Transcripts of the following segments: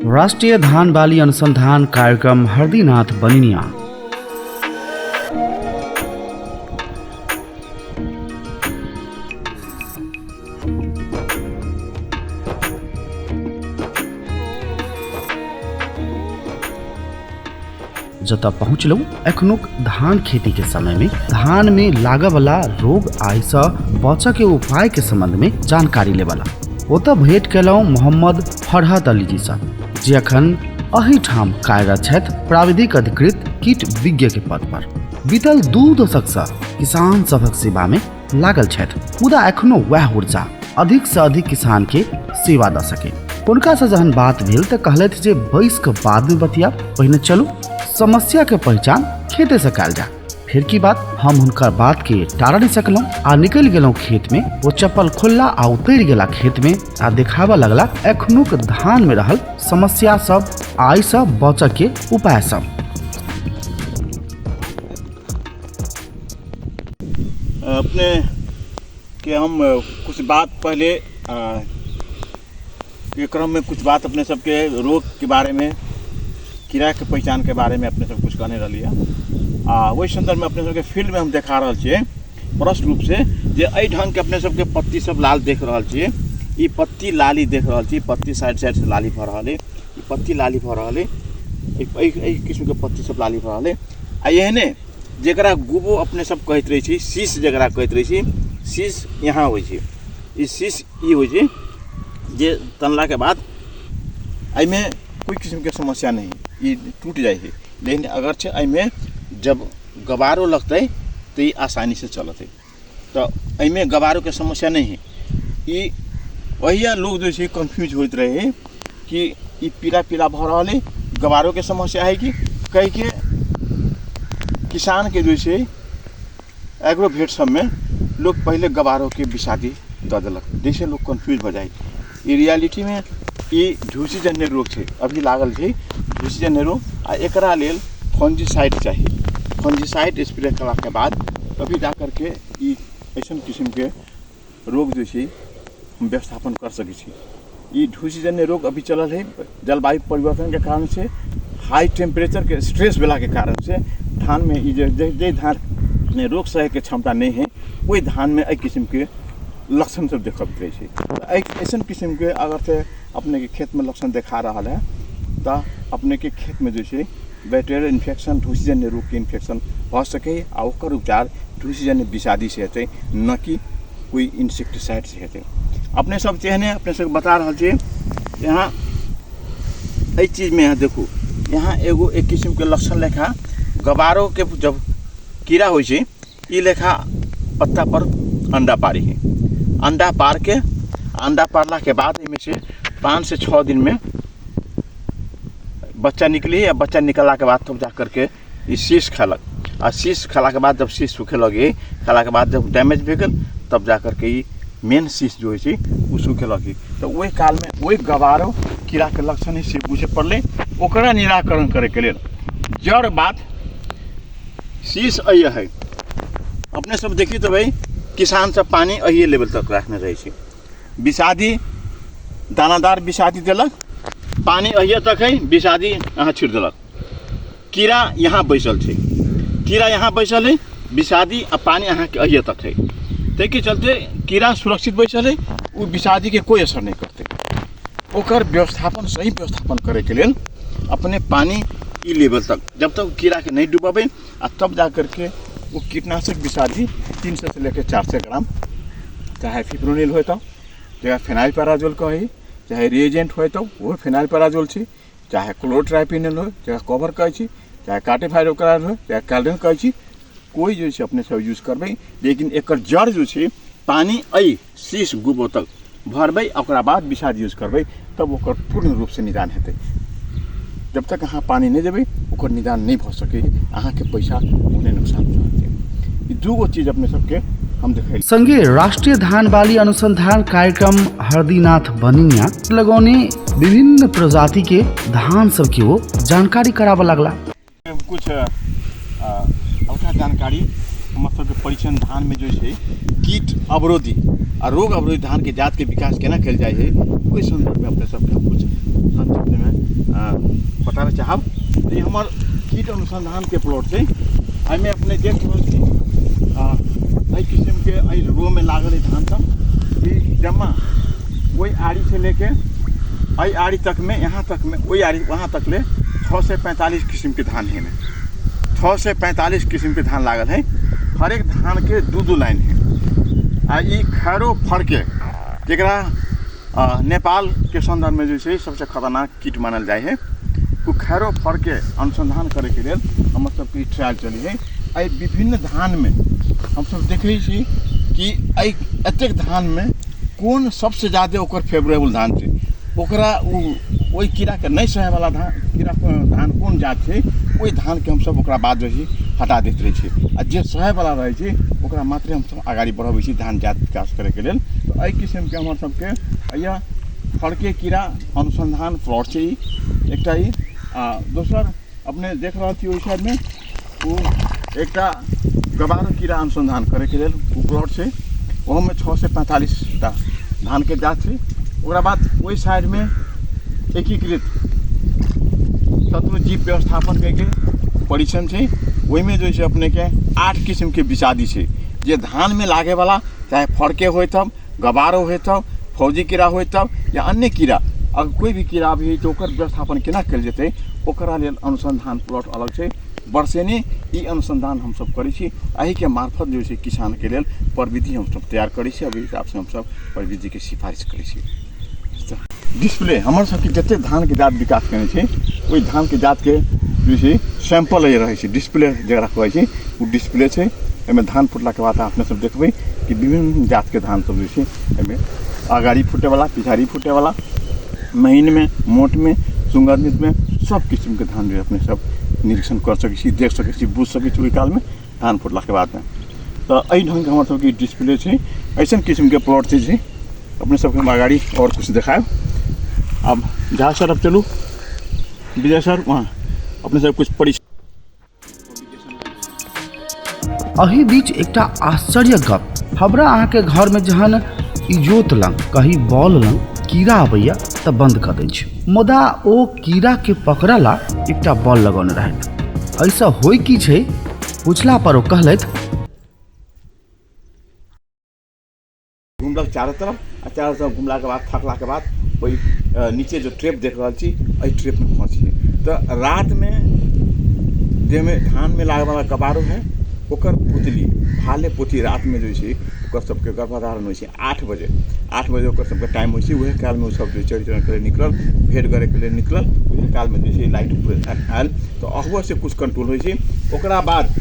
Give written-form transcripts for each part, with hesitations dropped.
राष्ट्रीय धान बाली अनुसंधान कार्यक्रम हरदीनाथ बनिया। जता पहुँचलू एखनुक धान खेती के समय में धान में लागे वाला रोग आय से बचा के उपाय के संबंध में जानकारी लेवाला ओतऽ भेंट केलहुँ मोहम्मद फरहत अली जी से, जे अखन अही ठाम कार्यरत छथि प्राविधिक अधिकृत कीट विज्ञ के पद पर। बीतल 2 दशक से किसान सभक सेवा में लागल छथि, मुदा एखनो वह ऊर्जा अधिक से अधिक किसान के सेवा द सके। उनका से जहन बात भेल तऽ कहलथि जे बैस के बाद में बतिया, पहिने चलू समस्या के पहचान खेते से कयल जाए। फिर की बात हम उनका बात के टारा नहीं सकलौं आ निकल गेलौं खेत में। वो चप्पल खोलला आ उतर गेला खेत में आ दिखावा लगला एखनुक धान में रहल समस्या सब, आय सब बचत के उपाय सब। अपने के हम कुछ बात पहले के क्रम में कुछ बात अपने सबके रोग के बारे में, कीड़ा के पहचान के बारे में अपने सब कुछ कहने रही। वही संदर्भ में अपने सबके फील्ड में हम देखा रहा छे स्पष्ट रूप से जे एहि ढंग के अपने सबके पत्ती सब लाल देख रहा छे। ई पत्ती लाली देख रहा छे, पत्ती साइड से लाली भर रहा है, ई पत्ती लाली भर रहा है, एहि किस्म के पत्ती सब लाली भर रहा है। आ एहने जरा गुबो अपने सब कहते रही छी, शीश जरा कहते रही छी, शीश यहाँ हो ई शीश ई हो जे तनला के बाद एहिमे कोई किस्म के समस्या नहीं, ये टूट जाए है। लेकिन अगर छे एहिमे जब गबारो लगते तो ये आसानी से चलते, तो एहिमे गबारो के समस्या नहीं है। ये वही लोग जो है कन्फ्यूज होते रहे कि ये पीला पीला भर रहा है, गबारो के समस्या है कि कह के किसान के जो है एग्रोवेट सब में लोग पहले गबारो के विषादी द दिलक, जैसे लोग कन्फ्यूज हो जाए। ये रियलिटी में ये झूसी जन्य रोग है, अभी लागल है झूसी जन्य रोग। आ एकरा लेल फंजीसाइड चाहिए, फंजीसाइड स्प्रे करला के बाद तभी जा करके ये ऐसा किस्म के रोग जो है हम व्यवस्थापन कर सके छी। ये झूसी जन्य रोग अभी चलल है जलवायु परिवर्तन के कारण से, हाई टेम्परेचर के स्ट्रेस वाला के कारण से धान में जे धान में रोग सहे के क्षमता नहीं है, वही धान में एक किस्म के लक्षण सब देखत रहे छै। ऐसा किस्म के अगर से अपने के खेत में लक्षण देखा रहा है तो अपने के खेत में जो है बैक्टीरियल इन्फेक्शन, ढूसीजन्य रोग के इन्फेक्शन हो सके आ ओकर उपचार ढूसीजन्य विषादी से हेतै, न कि कोई इंसेक्टिसाइड से हेतै। अपने सब चेहने अपने सब बता रहा छे। यहाँ एहि चीज में यहाँ देखू, यहाँ एगो एक किस्म के लक्षण लेखा गबारो के जब कीड़ा हो छै, ई लेखा पत्ता पर अंडा पारी है। अंडा पार के अंडा पारला के बाद इनमें से 5 से 6 दिन में बच्चा निकली, या बच्चा निकलला के बाद तब जा करके ये शीश खलक, और शीश खला के बाद जब शीश सूखे लगे, खला के बाद जब डैमेज भे गल तब जा करके ये मेन शीश जो है वो सूखे लगी। तो वही काल में वही गबारो कीड़ा के लक्षण ही से पूछे पड़ले, ओकरा निराकरण करे के लिए जड़ बात शीश अय है। अपने सब देखी तो भाई किसान सब पानी अही लेवल तक रखने रहे छै, विषादी दानादार विषादी दिलक, पानी अहिए तक है, विषादी यहाँ छिड़ दिलक। कीड़ा यहाँ बैसल है, कीड़ा यहाँ बैसल है, विषादी आ पानी यहाँ के अहिए तक है। ताकि चलते कीड़ा सुरक्षित बैसल है, वो विषादी के कोई असर नहीं करते। ओकर व्यवस्थापन सही व्यवस्थापन करे के लिए अपने पानी ई लेवल तक जब तक कीड़ा के नहीं डुबाबे, आ तब जा करके वो कीटनाशक विषादी 300 से लेकर 400 ग्राम, चाहे फिप्रोनिल हो तो, चाहे फेनाइल पैराजोल कही, चाहे रिएजेंट हो तो वो फेनाइल पैराजोल छी, चाहे क्लोरोट्राइपिनल हो, चाहे कवर कहे छी, चाहे कार्टिफाइरोक्राल हो, चाहे कैल्डेन कहे छी, कोई जो है अपने सब यूज करबे। लेकिन एक जड़ जो है पानी अई शीश गुबो तक भरबे, ओकरा बाद विषाद यूज करबे, तब ओकर पूर्ण रूप से निदान हेतै। जब तक अहाँ पानी नहीं देवे ओकर निदान नहीं भ सके, अहाँ के पैसा उन्हें नुकसान पहुँचते। दूगो चीज अपने सबके हम देखे संगे राष्ट्रीय धान बाली अनुसंधान कार्यक्रम हरदीनाथ बनिया लगौने विभिन्न प्रजाति के धान सब की वो जानकारी करावा लगला। कुछ औठा जानकारी मतलब परीक्षण धान में जो है कीट अवरोधी और रोग अवरोधी धान के जात के विकास केना कल जाए है, कोई संदर्भ में अपने सबके कुछ संक्षिप्त में बतावे चाहब ये हमार कीट अनुसंधान के प्लॉट है। हमें अपने देख रहल छी एहि किस्म के एहि रो में लागल है धान सब कि जमा वही आड़ी से लेके एहि आड़ी तक में यहाँ तक में वही आड़ी वहाँ तक ले 6 से 45 किस्म के धान है। 6 से 45 किस्म के धान लागल है। हर एक धान के दू लाइन है। आ ई खैरो फड़ के जरा नेपाल के संदर्भ में जो है सबसे खतरनाक कीट मानल जाए है। वो खैरो फड़ के अनुसंधान करे के लिए हम सबके ट्रायल चली है। एहि विभिन्न धान में हम सब देखे छी कि एतेक धान में कौन सबसे ज़्यादा ओकर फेवरेबल धान है। ओकरा वही कीड़ा के नहीं सहे वाला धान कौन जात है वही धान के हम सब ओकरा बाद जो है हटा देते रहे छी। आ जे सहे वाला रहे छी ओकरा मात्रे हम सब आगाड़ी बढ़ाबै छी धान जात विकास करे के लेल। तो एहि किस्म के हमर सबके यह फड़के कीड़ा अनुसंधान प्लॉट छै। एकटा ई दोसर अपने देख रहा थी ओहि साइड में वो एकटा गवारो कीड़ा अनुसंधान करे के लेल वो प्लॉट छै। वहाँ में 6 से 45 टा धान के जात छै। ओकरा बाद वही साइड में एकीकृत शत्रु जीव व्यवस्थापन के परीक्षण छै। वही में जो है अपने के 8 किस्म के विषादी छै जे धान में लागे वाला, चाहे फड़के हो तब, गवारो हो तब, फौजी कीड़ा हो तब या अन्य कीड़ा अगर कोई भी कीड़ा भी तो ओकर व्यवस्थापन केना कल जेतै ओकरा लेल अनुसंधान प्लॉट अलग छै। वर्षेने ई अनुसंधान हम सब करै छी। एहि के मार्फत जो है किसान के लेल प्रविधि हम सब तैयार करै छी। अभी हिसाब से हम सब प्रविधि के सिफारिश करै छी। डिस्प्ले हमर सबके जते धान के जात विकास करने छै ओहि धान के जात के जो है सैंपल रहे छै। डिस्प्ले जकरा कहै छै वो डिस्प्ले छै। एहिमे धान फुटला के बाद अपने सब देखबै कि विभिन्न जात के धान सब जो है एहिमे आगाड़ी फूटे वाला, पिछाड़ी फूटे वाला, महीन में, मोट में, सुगंधित में सब किस्म के धान जो अपने सब निरीक्षण कर सकै छी, देख सकै छी, बुझ सकै छी ओहि काल में धान फुटला के बाद में। तो एहि ढंग के हमर सबके डिस्प्ले छै। ऐसन किस्म के प्लॉट छै अपने सबके हम आगाड़ी और कुछ दिखाएब। अब जहाँ सर अब चलू विजय सर वहाँ अपने सब कुछ पढ़ी। अही बीच एकटा आश्चर्य गप हमरा अहाँ के घर में जहन इजोत लंग कहीं बॉल लंग कीड़ा आबैया तऽ बंद कर दै छै। मुदा ओ कीड़ा के पकड़ला एकटा बॉल लगौने रहै। ऐसा होय की छै पूछला पर ओ कहलैथ घुमलक चारों तरफ घुमला के बाद थकला के बाद वही नीचे जो ट्रेप देख रहा छी एहि ट्रेप में फंसी। तो रात में जे में धान में लागे वाला कबारो है ओकर पुतली भाले पोथी रात में जो है ओकर सबके गर्भधारण हो 8 बजे ओकर सबके टाइम हो। वही काल में सब जो चरित्र करे निकलल, भेंट करे के लिए निकलल। वही काल में जो है लाइट पूरे आयल तो अहुआ से कुछ कंट्रोल हो। ओकरा बाद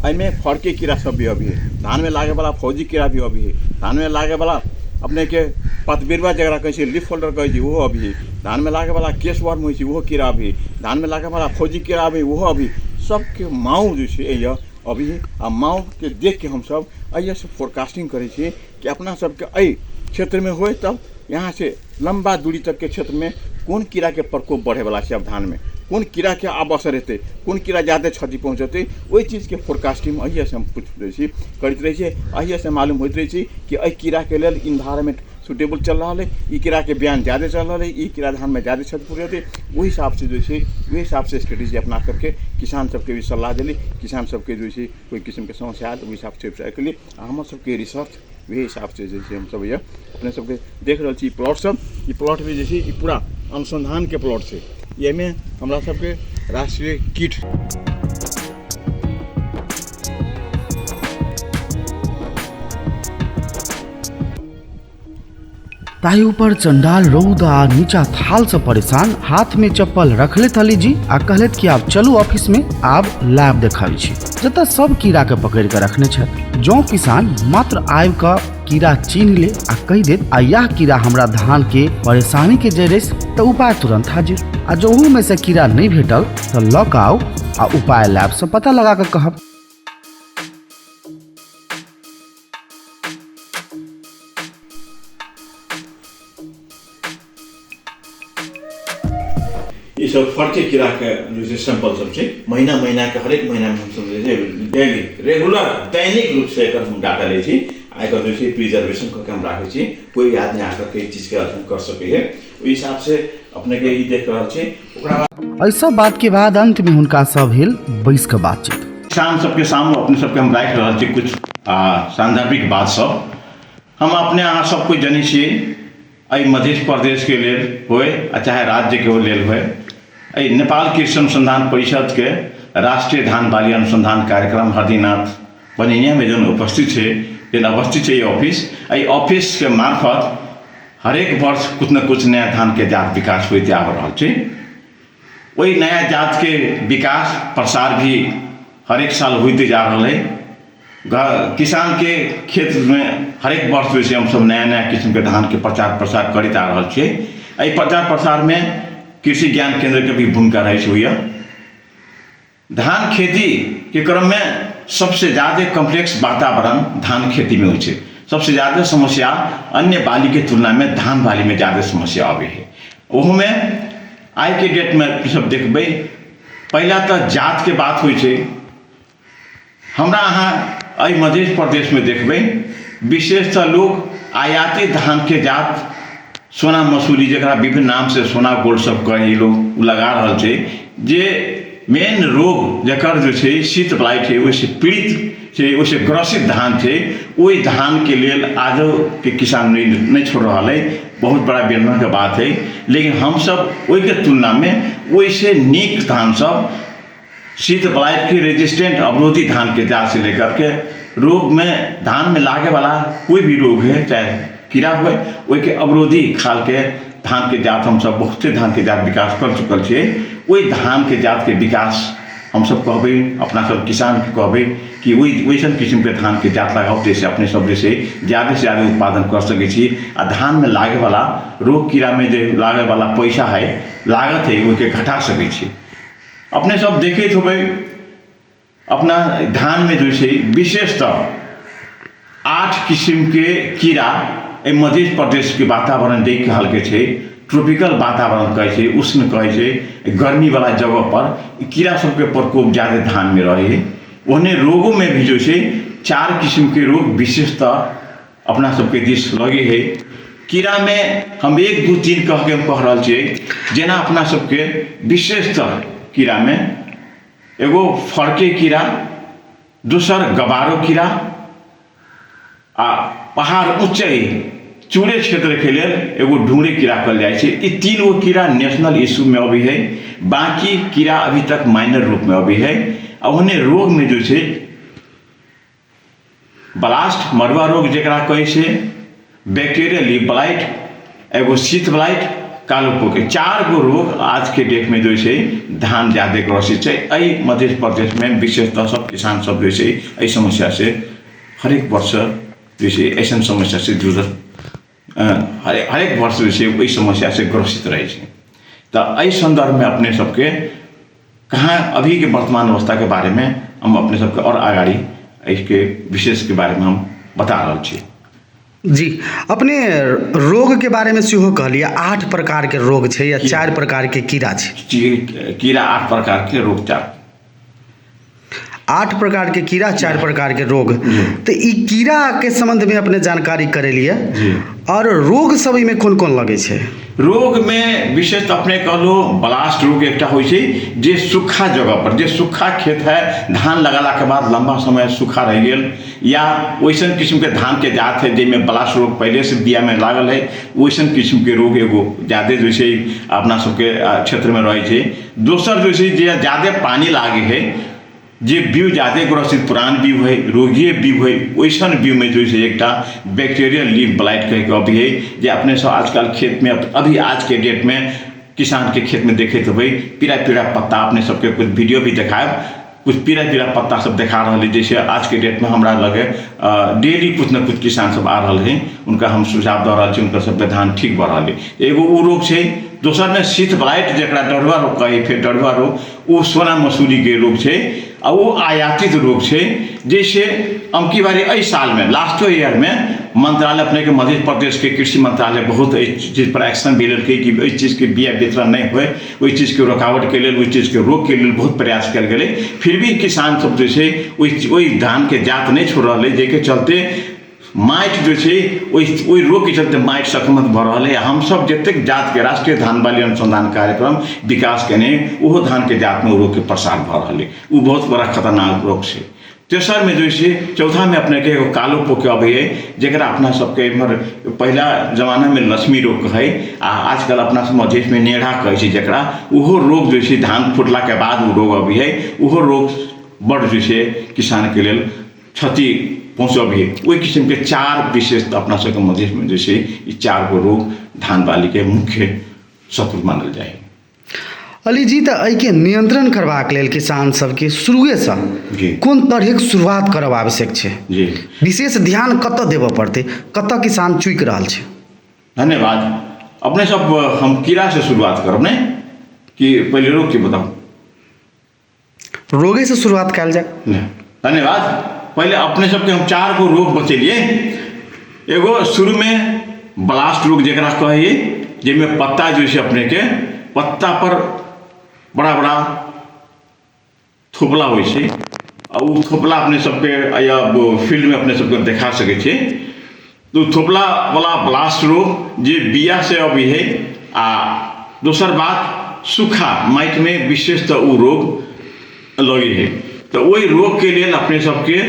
एहिमे फड़के कीड़ा सब भी अभी है। धान में लागे वाला फौजी कीड़ा भी अभी है। धान में लागे वाला अपने के पतबिरवा जगह कहे लीफ होल्डर कहे वो अभी है। धान में लागे वाला केस वर्म हो वो कीड़ा अभी। धान में लागे वाला फौजी कीड़ा अभी वो अभी सबके माऊ जो है अभी आ माऊ के देख के हम सब अइया से फोरकास्टिंग करे छी कि अपना सबके एहि क्षेत्र में होए तब यहाँ से लंबा दूरी तक के क्षेत्र में कौन कीड़ा के प्रकोप बढ़े वाला है। अब धान में कौन कीड़ा के आब असर हेतै, कौन कीड़ा ज़्यादा क्षति पहुँचते वही चीज़ के फोरकास्टिंग अहिया से हम पूछते रहे छी, करते रहे छी। अहिया से मालूम होते रहे छी कि एहि कीड़ा के लेल इन्वायरमेंट सुटेबल चल रहा है, ई कीड़ा के बयान ज़्यादा चल रहा है, ई कीड़ा धान में ज़्यादा क्षति पहुँचते। वही हिसाब से जो है वही हिसाब से स्ट्रेटेजी अपना करके किसान सबके भी सलाह दिली। किसान सबके जो है कोई किस्म के समस्या आए तो वही हिसाब से उपचार के लिए हम सबके रिसर्च वही हिसाब से जैसे हम सब ये अपने सबके देख रहे छी प्लॉट सब। ये प्लॉट भी जैसे पूरा अनुसंधान के प्लॉट से ये में हमरा सबके राष्ट्रीय कीट ताही ऊपर चंडाल रौद आ नीचा थाल से परेशान हाथ में चप्पल रखले थली जी आ कहलेत कि आब चलू ऑफिस में आब लैब देखाबी छी जतऽ सब कीड़ा के पकड़ के रखने छथि। जो किसान मात्र आबि कऽ कीड़ा चिन्ह ले आ कहि देत आ यह कीड़ा हमरा धान के परेशानी के जड़ तऽ उपाय तुरंत हाजिर। आ जोहू में से कीड़ा नहीं भेटल तऽ लऽ कऽ आउ आ उपाय लैब से पता लगा कऽ कहब। ये सब फड़के कीड़ा के जो सैंपल सब है महीना के हर एक महीना में हम सब डेली रेगुलर दैनिक रूप से हम डाटा ले एकर जो प्रिजर्वेशन करके हम रखे कोई भी आदमी आकर के चीज के अध्ययन कर सके है। ओहि हिसाब से अपने के ई देख रहल छी। ओकरा बाद ऐसा बात के बाद अंत में हुनका सब भेल बैस के बातचीत। किसान सबके सामने अपने सबके हम राखि रहल छी कुछ सांदर्भिक बात सब। हम अपने अहाँ सब कोई जनै छियै एहि मध्य प्रदेश के लेल होय चाहे राज्य के लेल होय, एहि नेपाल कृषि अनुसंधान परिषद के राष्ट्रीय धान बाली अनुसंधान कार्यक्रम हरदीनाथ बनिया में जो उपस्थित है जेन अवस्थित है ये ऑफिस के मार्फत हरेक वर्ष कुछ न कुछ नया धान के जात विकास होते आ रहा है। वही नया जात के विकास प्रसार भी हरेक साल होते जा रहा है। किसान के खेत में हरेक वर्ष वैसे हम सब नया नया किस्म के धान के प्रचार प्रसार करते आ रहा है। प्रचार प्रसार में कृषि ज्ञान केंद्र के भी भूमिका रही हुई है। धान खेती के क्रम में सबसे ज़्यादा कॉम्प्लेक्स वातावरण धान खेती में होती है। सबसे ज़्यादा समस्या अन्य बाली के तुलना में धान बाली में ज़्यादा समस्या आवे है। वह में आज के डेट में सब देखबे पहला तो जात के बात हुई है। हमरा अहाँ मध्य प्रदेश में देखबे विशेषतः लोग आयाती धान के जात सोना मसूरी जरा विभिन्न नाम से सोना गोल्ड सब कहे लोग लगा रहा है। जे मेन रोग जकर जो है शीत ब्लाइट है वैसे पीड़ित है वैसे ग्रसित धान थे वही धान के लिए आज के किसान नहीं छोड़ रहा है। बहुत बड़ा बेदना का बात है। लेकिन हम सब वही के तुलना में वैसे नीक धान सब शीत ब्लाइट की रेजिस्टेंट अवरोधी धान के जात से लेकर के रोग में धान में लागे वाला कोई भी रोग है चाहे कीड़ा हुए वही के अवरोधी खाल के धान के जात हम सब बहुत से धान के जात विकास कर चुकल छे। वही धान के जात के विकास हम सब कहबे अपना सब किसान के कहबे कि वही वैसन किस्म के धान के जात लगाओ जैसे अपने सब जैसे ज़्यादा से ज़्यादा उत्पादन कर सके छी। आ धान में लागे वाला रोग कीड़ा में जो लागे वाला पैसा है लागत है वो के घटा सके छी। अपने सब देखे हो अपना धान में जो है विशेषतः 8 किस्म के कीड़ा मध्य प्रदेश के वातावरण देख के हल्के छे। ट्रॉपिकल वातावरण कहे उष्ण कहे गर्मी वाला जगह पर कीड़ा सबके प्रकोप ज़्यादा धान में रहे है। उन्हें रोगों में भी जो है 4 किस्म के रोग विशेषतः अपना सबके देश लगे है। कीड़ा में हम 1 2 3 कह के हम कह रहा छे। जेना अपना सबके विशेषतः कीड़ा में एगो फड़के कीड़ा, दूसर गबारो कीड़ा आ पहाड़ ऊंचाई चूड़े क्षेत्र के लिए एगो ढूंढे कीड़ा कहल जाए छे। ये 3 गो कीड़ा नेशनल इशू में अभी है। बाकी कीड़ा अभी तक माइनर रूप में अभी है। और उन्हें रोग में जो है ब्लास्ट मरुआ रोग जरा कहे छे, बैक्टीरियल लीफ ब्लाइट, एगो शीत ब्लाइट, कालो पोके 4 गो रोग आज के डेट में जो है धान ज़्यादा ग्रसित है। मध्य प्रदेश में विशेषतः सब किसान सब जो है यही समस्या से हरेक वर्ष जो है ऐसा समस्या से जूझत हरेक वर्ष जो है वही समस्या से ग्रसित रहे। तो यही संदर्भ में अपने सबके कहाँ अभी के वर्तमान अवस्था के बारे में हम अपने सबके और आगाड़ी इसके विशेष के बारे में हम बता रहे छी। जी अपने रोग के बारे में सेहो कहलिए 8 प्रकार के रोग छे या 4 प्रकार के कीड़ा छे। कीड़ा 8 प्रकार के रोग 8 प्रकार के कीड़ा 4 प्रकार के रोग। तो ई कीड़ा के संबंध में अपने जानकारी करे लिए और रोग सब में कौन कौन लगे छे? रोग में विशेष अपने कहलो ब्लास्ट रोग एक हो जे सूखा जगह पर जे सूखा खेत है धान लगाला के बाद लंबा समय सूखा रह गया या वैसन किस्म के धान के जात है जिनमें ब्लास्ट रोग पहले से बिया में लागल है वैसन किस्म के रोग एगो ज़्यादा जैसे अपना सबके क्षेत्र में रहे। दोसर जैसे ज़्यादा पानी लागे है जे बीव ज़्यादा ग्रसित पुरान बीव है रोगीय बीव है वैसन बीव में जो है एक बैक्टीरियल लीफ ब्लाइट कह के अभी है जे अपने सब आजकल खेत में अभी आज के डेट में किसान के खेत में देखे तो भाई पीला पीला पत्ता अपने सबके कुछ वीडियो भी दिखाए कुछ पीला पीला पत्ता सब दिखा रहा है। जैसे आज के डेट में हमारा लगे डेली कुछ न कुछ किसान सब आ रहा है उनका हम सुझाव दे रहा उनका सब धान ठीक बढ़ रहा है। एगो वो रोग है। दोसर में शीत ब्लाइट जरा डढ़ुआ रोग कहे फिर डढ़ुआ रोग वो सोना मसूरी के रोग है और वो आयातित रोग है। जैसे अमकी बारी अई साल में लास्ट ईयर में मंत्रालय अपने के मध्य प्रदेश के कृषि मंत्रालय बहुत इस चीज़ पर एक्शन भी लेके कि इस चीज़ के बिया वितरण नहीं हुए वही चीज़ के रुकावट के लिए वही चीज़ के रोक के लिए बहुत प्रयास कल गए। फिर भी किसान सब जैसे वही धान के जात नहीं छोड़ रहा है जेके चलते माटि जो छै ओहि रोग के चलते माटि संक्रमण भऽ रहल है। हम सब जतेक जात के राष्ट्रीय धान बाली अनुसंधान कार्यक्रम विकास केने ओहो धान के जात में रोग के प्रसार भऽ रहल है। वो बहुत बड़ा खतरनाक रोग छै। तेसर में जो है चौथा में अपने के एगो कालो पोके अबै है जरा अपना सबके इम्हर पहला जमाना में लक्ष्मी रोग कहे आ आजकल अपना सब मध्य में नेढ़ा कहे छै जरा उहो रोग जो है धान फुटला के बाद वो रोग अबै है। उहो रोग बड़ जो है किसान के लिए क्षति पहुँचबी है। वही किस्म के 4 विशेषता अपना सबके मध्य में जो है 4 गो रोग धान बाली के मुख्य शत्रु मानल जाए। अली जी तो एहिके नियंत्रण करबाक लेल किसान सबके शुरुए से कोन तरहक शुरुआत करब आवश्यक छै जी, विशेष ध्यान कतऽ देबऽ पड़तै, कतऽ किसान चूकि रहल छै? धन्यवाद। अपने सब हम कीड़ा से शुरुआत करब ने कि पहले रोग के बताऊं? रोगे से शुरुआत कयल जाए। धन्यवाद। पहले अपने सबके हम 4 गो रोग बतेलिए। एगो शुरू में ब्लास्ट रोग जरा कहिए जिसमें पत्ता जो है अपने के पत्ता पर बड़ा बड़ा थोपला हो थोपला अपने सबके या फील्ड में अपने सबके देखा सके छे। तो थोपला वाला ब्लास्ट रोग जे बिया से अभी है। आ दोसर बात सूखा माटि में विशेषतः वो रोग लगी है। तो वही रोग के लिए अपने सबके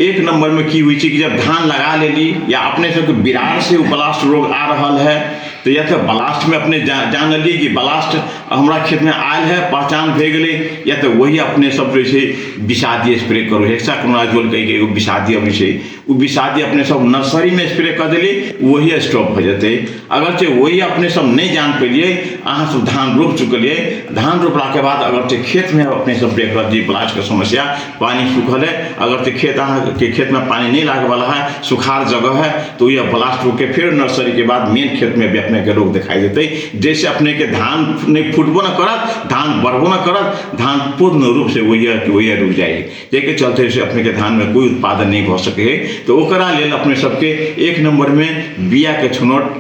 1 नंबर में की हुई कि जब धान लगा लेली या अपने सबके बिरार से वो ब्लास्ट रोग आ रहा है तो या तो ब्लास्ट में अपने जान ली कि ब्लास्ट हमारा खेत में आयल है, पहचान भे गए, या तो वही अपने सब जैसे विषादी स्प्रे करो हेक्साकोनाजोल कह के एगो विषादी अभी से वो विषादी अपने सब नर्सरी में स्प्रे कर दिली वही स्टॉप हो जाते। अगर से वही अपने सब नहीं जान पेलिए अहाँ सब धान रोप चुकलिए। धान रोपला के बाद अगर से खेत में अपने सब देख रही ब्लास्ट का समस्या पानी सूखल है, अगर से खेत अहाँ के खेत में पानी नहीं लागे वाला है, सुखार जगह है, तो यह ब्लास्ट रोक के फिर नर्सरी के बाद मेन खेत में भी अपने के रोग दिखाई देते। जैसे अपने के धान नहीं फुटबो न करत, धान बढ़बो न करत, धान पूर्ण रूप से वही रुक जाए। जेके चलते से अपने के धान में कोई उत्पादन नहीं हो सके। तो ओकरा लेल अपने सबके 1 नंबर में बिया के छनौट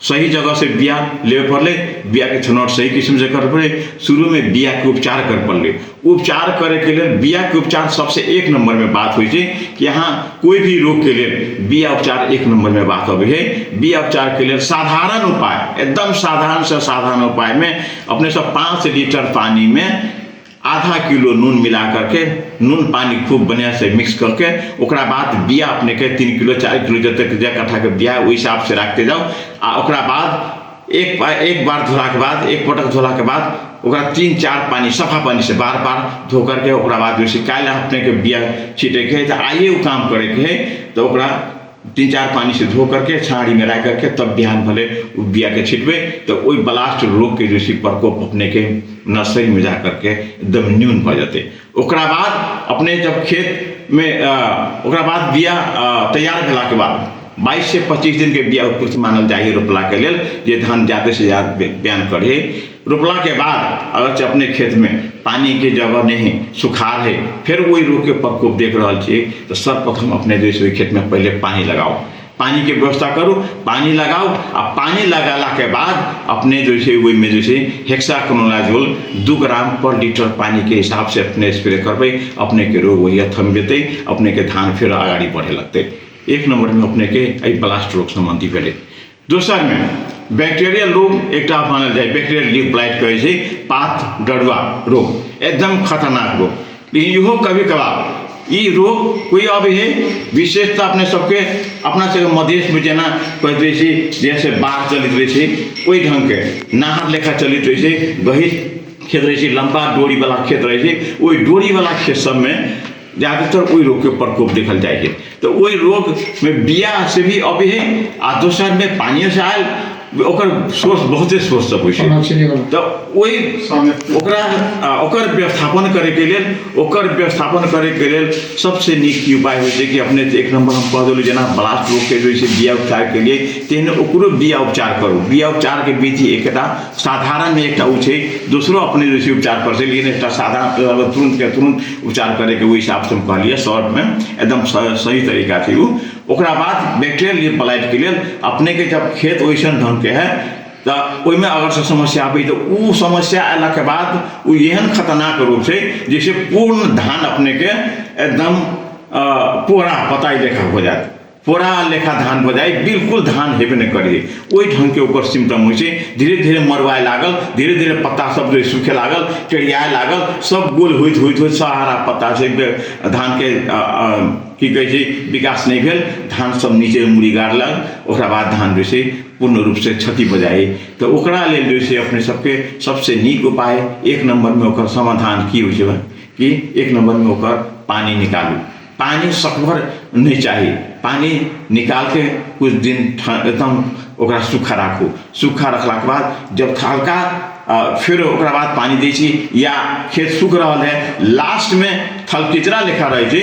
सही जगह से बिया लेवे पड़े, बिया के छनौट सही किस्म से कर पड़े। शुरू में बिया के उपचार कर पड़े। उपचार करे के लिए बिया के उपचार सबसे 1 नंबर में बात हुई थी कि यहाँ कोई भी रोग के लिए बिया उपचार 1 नंबर में बात अभी है। बिया उपचार के लिए साधारण उपाय, एकदम साधारण से साधारण उपाय में अपने सब 5 लीटर पानी में आधा किलो नून मिला करके, नून पानी खूब बढ़िया से मिक्स करके ओकरा बाद बिया अपने के 3 किलो 4 किलो जब कट्ठा के बिया वही हिसाब से रखते जाओ। आ ओकरा बाद एक बार धोला के बाद, एक पटक धोला के बाद ओकरा 3-4 पानी सफा पानी से बार बार धो करके ओकरा बाद जैसे काल अपने के बिया छीटे के तो आइए वो काम करे के है। तो ओकरा 3-4 पानी से धो करके छाड़ी में रख करके तब बिहान भले बिया के छिटबे तो वही ब्लास्ट रोग के जैसे प्रकोप अपने के नर्सरी में जा करके एकदम न्यून हो जाते। ओकरा बाद अपने जब खेत में ओकरा बाद बिया तैयार भेला के बाद 22 से 25 दिन के बिया उपयुक्त मानल जाए रोपला के लिए। ये धान ज़्यादा से ज़्यादा बयान करे। रोपला के बाद अगर से अपने खेत में पानी के जगह नहीं, सुखार है, फिर वही रोग के प्रकोप देख रहा है तो सर्वप्रथम अपने जैसे खेत में पहले पानी लगाओ, पानी की व्यवस्था करो, पानी लगाओ। अब पानी लगाला के बाद अपने जैसे वही में जैसे हेक्साकोनाजोल 2 ग्राम पर लीटर पानी के हिसाब से अपने स्प्रे करबे, अपने के रोग वही थम जेते, अपने के धान फिर आगाड़ी बढ़े लगते। 1 नंबर में अपने के ब्लास्ट रोग संबंधी भेले। दोसर में बैक्टीरियल रोग एक मानल जाए, बैक्टीरियल लीफ ब्लाइट कहे छै, पात डरुआ रोग एकदम खतरनाक रोग। लेकिन इहो कभी कभार ये रोग कोई अभी है विशेषता अपने सबके अपना से मधेश में जना कहते जैसे बाढ़ चलित रहे वही ढंग के नहर लेखा चलित रहे, गहिर खेत रहे, लंबा डोरी वाला खेत रहे, वही डोरी वाला खेत सब में ज़्यादातर वही रोग के प्रकोप देखल जाए। तो वही रोग में बिया से भी अभी है आ दोसर में पानी से आयल ओकर सोर्स बहुते सोर्स सब होइ छै। तो वही ओकर व्यवस्थापन करे के लेल सबसे नीक उपाय होइ छै कि अपने 1 नंबर हम कह देलहुँ जना ब्लास्ट रोग के जैसे बिया उपचार के लिए तेहन ओकरो बिया उपचार करू। बिया उपचार के विधि एकटा साधारण में एकटा छै, दूसरो अपने जैसे उपचार कर सकते, लेकिन एकटा साधारण तुरंत उपचार करे के वही हिसाब से हम कहलिए शॉर्ट में एकदम सही तरीका छै। ओकरा बाद बैक्टीरियल लीफ ब्लाइट के लिए अपने के जब खेत वैसन ढंग के है तो ओहिमे अगर से समस्या आबी तो वो समस्या अला के बाद वो एहन खतरनाक रूप से जैसे पूर्ण धान अपने के एकदम पूरा पताई देखा हो जाए। पोरा लेखा धान बजाई बिल्कुल धान हेबे नहीं करिए वही ढंग के ओकर सिम्टम हो धीरे धीरे मरवाए लागल धीरे धीरे पत्ता सब जो सूखे लागल टेढ़ियाए लागल सब गोल होइत होइत होइत सहारा पत्ता से धान के की कहे छै विकास नहीं भेल धान सब नीचे मुड़ी गाड़लक ओकरा बाद धान जो है पूर्ण रूप से क्षति बजाई तो ओकरा लेल जो है अपने सबके सबसे नीक उपाय एक नंबर में ओकर समाधान की हो कि एक नंबर में ओकर पानी निकालू पानी सकभर नहीं चाहिए पानी निकाल के कुछ दिन एकदम ओकरा सूखा राखू सूखा रखला के बाद जब हल्का फिर ओकरा बाद पानी दै छी या खेत सूख रहा है लास्ट में थल किचरा लेखा रहे छै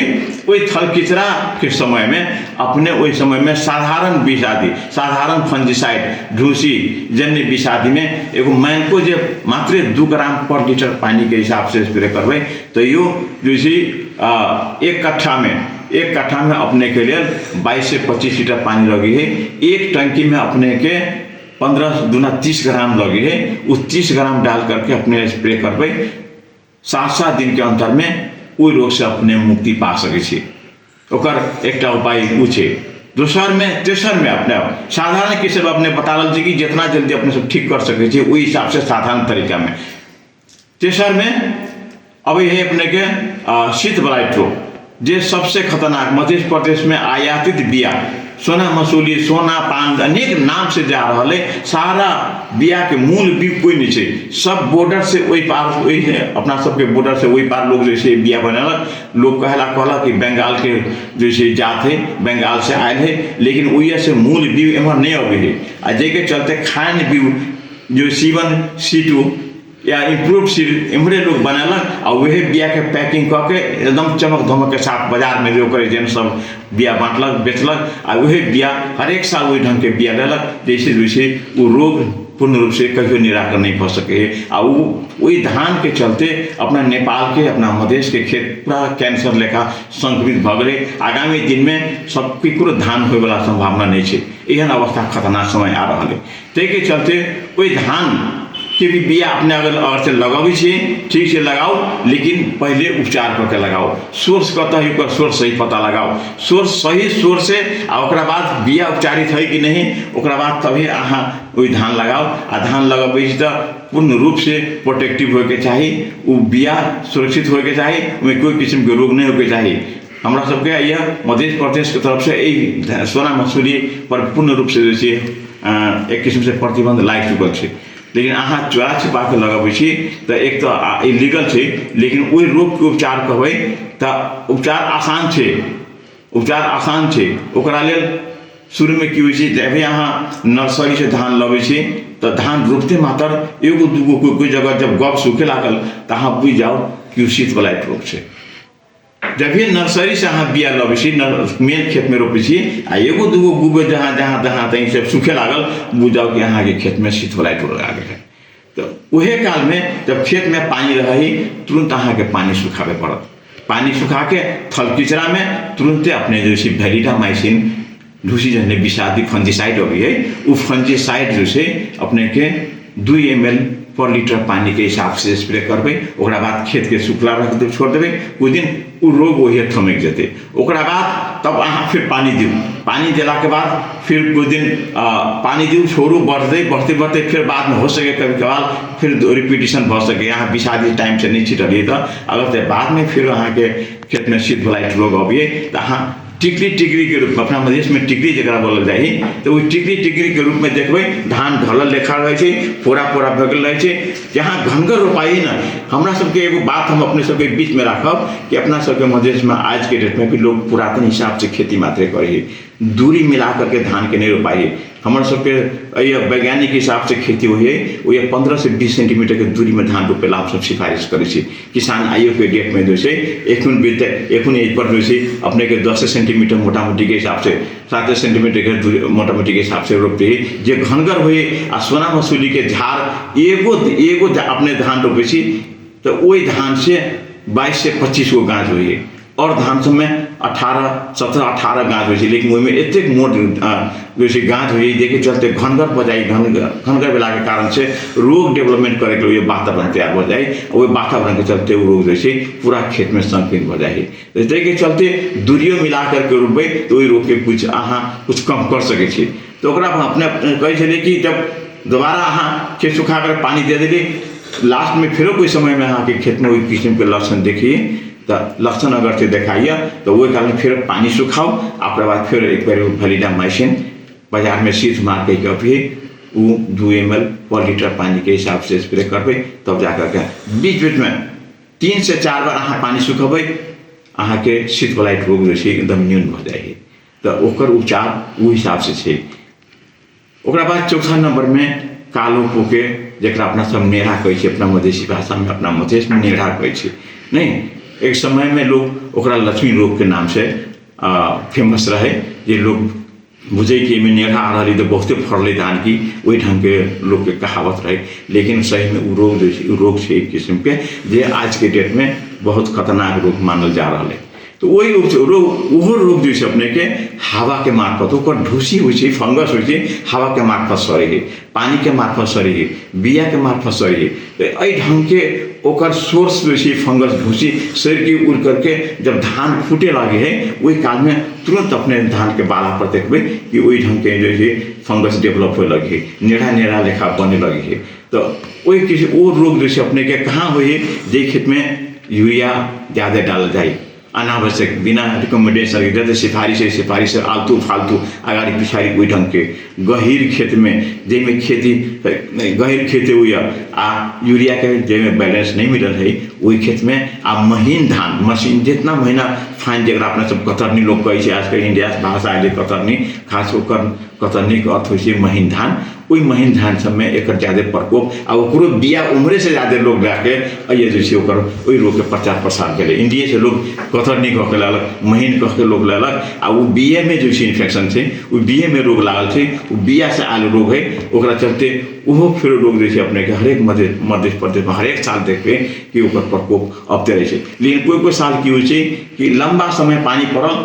वही थल किचरा के समय में अपने वही समय में साधारण विषादी साधारण फंजिसाइड ढूसी जन्य विषादी में एगो मैनको जे मात्र 2 ग्राम पर लीटर पानी के हिसाब से स्प्रे करबै तो यो जो एक कट्ठा में अपने के लिए 22 से 25 लीटर पानी लगी है एक टंकी में अपने के 15 दूना 30 ग्राम लगी है उस 30 ग्राम डाल करके अपने स्प्रे करबै 7 दिन के अंतर में ओहि रोग से अपने मुक्ति पा सकै छी ओकर एकटा उपाय उ छै तेसर में अपने साधारण के सब अपने बता रहल छी कि जितना जल्दी अपने सब ठीक कर सकै छी ओहि हिसाब से साधारण तरीका में तेसर में अब ये अपने के शीत बलाइट रोग जे सबसे खतरनाक मध्य प्रदेश में आयातित बिया सोना मसूली सोना पान अनेक नाम से जा रहा है सारा बिया के मूल भी कोई नहीं है सब बॉर्डर से वही पार वही है अपना सबके बॉर्डर से वही पार लोग जैसे बिया बनल लोग कहला कि बंगाल के जैसे जात है बंगाल से आयल है लेकिन वही से मूल व्यू एमर नहीं अबे है आ जे चलते खान व्यू जो C1 C2 या इम्प्रूव सीड इम्हरे लोग बनैलक आ वही बिया के पैकिंग करके एकदम चमक धमक के साथ बाजार में जो करे सब बिया बांटलक बेचलक आ वही बिया हर एक साल वही ढंग के बिया लेलक जैसे वो रोग पूर्ण रूप से कहियो निराकरण नहीं हो सके आ वही धान के चलते अपना नेपाल के अपना मधेश के खेत पूरा कैंसर लेखा संक्रमित भ गए आगामी दिन में सबके धान होए वाला संभावना नहीं है एहन अवस्था खतरनाक समय आ रहा है ताहि के चलते वही धान के भी बिया अपने अगर से लगाबी ठीक से लगाओ लेकिन पहले उपचार करके लगाओ सोर्स कतऽ है ओकर सोर्स सही पता लगाओ सोर्स सही सोर्स से आ ओकरा बाद बिया उपचारित है कि नहीं ओकरा बाद तभी अहाँ वही धान लगाओ आ धान लगाबे तो पूर्ण रूप से प्रोटेक्टिव होके चाहिए वो बिया सुरक्षित होके चाहिए उसमें कोई किस्म के रोग नहीं होके चाहिए हमरा सबके यह मध्य प्रदेश की तरफ से यही सोना मसूरी पर पूर्ण रूप से जैसे एक किस्म से प्रतिबंध लाग चुकल है लेकिन अहाँ चोरा छिपा के लगबै छी तो एक तो इलीगल है लेकिन वही रोग के उपचार कहबै तो उपचार आसान है ओकरा लेल शुरू में की होइ छै जब अहाँ नर्सरी से धान लबै छी तो धान रोपते मात्र एगो दूगो कोई जगह जब गप सूखे लागल तो अहाँ बुझि जाओ कि शीत बलाइट रोग छै जब भी नर्सरी से अहाँ बिया लबै छी मेन खेत में रोपे छी आ एगो दूगो गुगो जहाँ तहीं सब सूखे लागल बुझाओ कि अहाँ के खेत में शीत बलाइट रोग आ गए तो वही काल में जब खेत में पानी रही तुरंत अहाँ के पानी सुखावे पड़त पानी सुखा के थल किचरा में तुरंते अपने जैसे वेरिडामाइसिन ढूसी जने विषादी फंजिसाइड हो गई है वो फंजिसाइड जो से अपने के 2 ml पर लीटर पानी के हिसाब से स्प्रे करबे ओकरा बाद खेत के सुखला रख दे छोड़ देबे कुछ दिन वो रोग वही थमक जेते ओकरा बाद तब अहाँ फिर पानी दियो पानी देला के बाद फिर कुछ दिन पानी दियो छोड़ू बढ़ते फिर बाद में हो सके कभी कभार फिर रिपीटिशन भ सके यहाँ विषादी टाइम से नहीं छिटलिए तो अगर तो बाद में फिर अहाँ के खेत में शीत बलाइट रोग अबिए तो अहाँ टिकरी के रूप में अपना मधेश में टिकरी जरा बोलल जाए तो वो टिकरी के रूप में देखबे धान ढलल लेखा रहे पोरा भगल रहे जहाँ घनगर रोपाई ना हमरा सबके एगो बात हम अपने सबके बीच में राखब कि अपना सबके मधेश में आज के डेट में भी लोग पुरातन हिसाब से खेती मात्रे करिए दूरी मिला करके धान के नहीं रोपाइए हमारे सबके वैज्ञानिक हिसाब से खेती हुई है वो 15 से 20 सेंटीमीटर के दूरी में धान रोपेला हम सब सिफारिश करे किसान आयोग के डेट में जैसे एखन एज पर जैसे अपने के 10 सेंटीमीटर मोटा मोटी के हिसाब से 7 सेंटीमीटर के दूरी मोटा मोटी के हिसाब से रोपते है जो घनगर हुए आ सोना मसूली के झाड़ एगो अपने धान रोपे तो वही धान से 22 से 25 गो गाछ हुई और धान सब में 17-18 गाँठ हो, लेकिन वही में एतेक मोट जैसे गाँठ हो देखे चलते घनगर बजाई घनगर बेला के कारण से रोग डेवलपमेंट करे के लिए वातावरण तैयार हो जाए, और वही वातावरण के चलते वो रोग जैसे पूरा खेत में संकीर्ण हो जाए। जैसे के चलते दूरियों मिला करके रोपबै तो वही रोग के कुछ अहाँ कुछ कम कर सके छी। तो अपने कहे छे कि जब दोबारा अहाँ खेत सुखा कर पानी दे देली, लास्ट में फिर कोई समय में अहाँ के खेत में वही किस्म के लक्षण देखिए, तो लक्षण अगर से दिखाइए तो वही कारण फिर पानी सुखाओ, आपके बाद फिर एक बार वैलिडामाइसिन बाजार में शीत मार के भी वो 2 ml पर लीटर पानी के हिसाब से स्प्रे करबे, तब जाकर के बीच बीच में 3 से 4 बार अहाँ पानी सुखेबै, अहाँ के शीत ब्लाइट रोग जैसे एकदम न्यून हो जाए। तो ओकर उपचार वो हिसाब से छे। ओकरा बाद चौथा नंबर में कालो पोके, जरा अपना सब नेढ़ा कहै छै, अपना मधेसी भाषा में अपना मधेश में नेढ़ा कहै छै। नहीं, एक समय में लोग ओकरा लक्ष्मी रोग के नाम से फेमस रहे। ये लोग बुझे कि में नेढ़ा आ रही तो बहुते फरले धान की, वही ढंग के लोग के कहावत रहे। लेकिन सही में वो रोग से एक किस्म के जे आज के डेट में बहुत खतरनाक रोग मानल जा रहा है। तो वही रोग जो अपने के हवा के मार्फत ओकर ढूसी हो, फंगस हो, हवा के मार्फत सरे है, पानी के मार्फत सरे है, बिया के मार्फत सरे है। तो यही ढंग के ओकर सोर्स जो फंगस ढूसी शरीर की उड़ करके जब धान फूटे लगे है, वही काल में तुरंत अपने धान के बाला पर देखबे कि वही ढंग के जो फंगस डेवलप हो लगे है, नेढ़ा लेखा बने लगे है। तो वही किसी वो रोग जो अपने के कहाँ हुए, जे खेत में यूरिया ज़्यादा डाल जाए अनावश्यक बिना रिकमेंडेशन के सिफारिश आलतू फालतू अगाड़ी पिछाड़ी वही ढंग के गहीर खेत में जेमें खेती गहीर खेती हुई आ यूरिया के जेमें बैलेंस नहीं मिलल है, वही खेत में आ महीन धान मशीन जितना महीना फाइन जरा अपना सब कतरनी लोग कहे आजकल इंडिया भाषा आए कतरनी, खास होकर कतरनी के अर्थ हो महीन धान। वही महीन धान सब में एक ज़्यादा प्रकोप आ ओकरो बिया उम्रे से ज़्यादा लोग जाके ये जैसे ओकर वही रोग के प्रचार प्रसार करे। इंडिया से लोग कतरनी कह के ललक, महीन कह के लोग ललक, आ वो बिये में जो इन्फेक्शन है, वो बिये में रोग लागल है, वो बिया से आलू रोग है, ओकरा चलते वो फिर रोग जैसे अपने के हरेक मध्य प्रदेश में हरेक साल देखबे कि ओकर प्रकोप अबते रहे। लेकिन कोई साल की हो कि लंबा समय पानी पड़ल,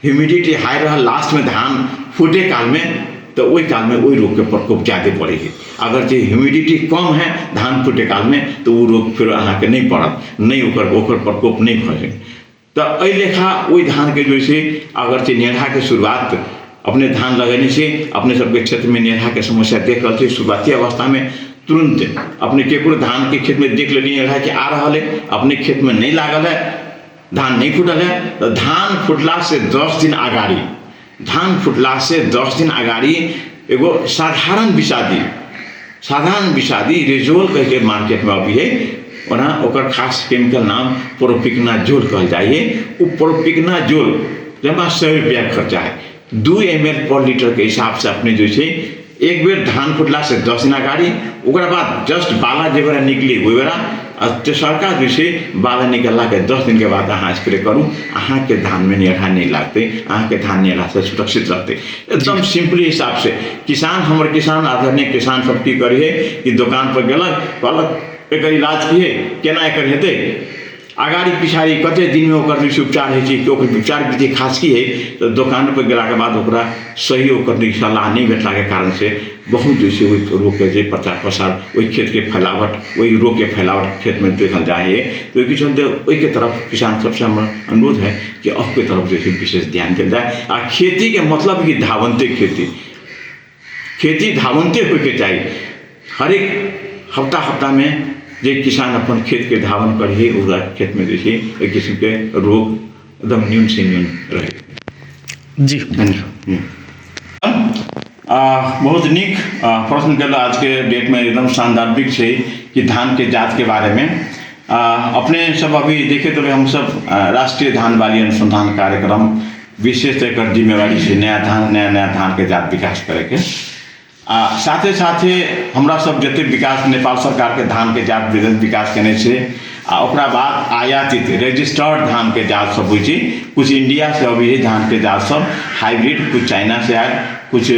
ह्यूमिडिटी हाई रहा, लास्ट में धान फूटे काल में, तो वही काल में वही रोग के प्रकोप ज़्यादा पड़ेगी। अगर जो ह्यूमिडिटी कम है धान फूटे काल में, तो वो रोग फिर अहाँ के नहीं पड़त, नहीं ओकर प्रकोप नहीं फंसे। तो अ लेखा वही धान के जैसे अगर से नेढ़ा के शुरुआत अपने धान लगने से अपने सबके क्षेत्र में नेढ़ा के समस्या देख रहे थे शुरुआती अवस्था में, तुरंत अपने केकरो धान के खेत में देख लेनी नेढ़ा के आ रहा है, अपने खेत में नहीं लागल है, धान नहीं फूटल है, तो धान फुटला से 10 दिन अगाड़ी, धान फुटला से 10 दिन अगाड़ी एगो साधारण विषादी रेजोल कह के मार्केट में अभी है, वहाँ ओकर खास केमिकल नाम प्रोपिकनाजोल कहल जाइए। वो प्रोपिकनाजोल जमा 100 रुपया खर्चा है, 2 ml पर लीटर के हिसाब से अपने जो है एक बेर धान फुटला से 10 दिन अगाड़ी, ओकरा बाद जस्ट बाला जे बेरा निकली वही बेरा तेसरका जो है बाला निकलला के 10 दिन के बाद अहाँ स्प्रे करूँ, अहाँ के धान में नेढ़ा नहीं लागते, अहाँ के धान नेढ़ा से सुरक्षित रहते। एकदम सिंपली हिसाब से किसान हमारे किसान आदरणीय किसान सब की करिए कि दुकान पर गलक कहलक एक इलाज किए केना एकर हेतै, अगाड़ी पिछाड़ी कते दिन में ओकर जैसे उपचार है, उपचार विधि खास की है, तो दुकान पर गेला के बाद ओकरा सही ओकर सलाह नहीं भेटला के कारण से बहुत जैसे वही रोग के प्रचार प्रसार वही खेत के फैलावट, वही रोग के फैलावट खेत में देखल जाए। तो इसके चलते वही के तरफ किसान सबसे हमारा अनुरोध है कि अब के तरफ जैसे विशेष ध्यान दिया जाए। आ खेती के मतलब कि धावंते खेती धावंते होके चाहिए। हर एक हफ्ता में जे किसान अपन खेत के धावन करिए, उस खेत में जैसे एक किस्म के रोग एकदम न्यून से न्यून रहे। जी बहुत निक प्रश्न कर आज के डेट में एकदम शानदार है कि धान के जात के बारे में अपने सब अभी देखे तो हम सब राष्ट्रीय धान वाली अनुसंधान कार्यक्रम विशेष एक जिम्मेवारी से नया धान के जात विकास करे के साथे हमरा सब जते विकास नेपाल सरकार के धान के जात विकास करने से ओकरा बाद आयातित रजिस्टर्ड धान के जात सब हुई, कुछ इंडिया से अभी है धान के जात सब हाइब्रिड, कुछ चाइना से आए, कुछ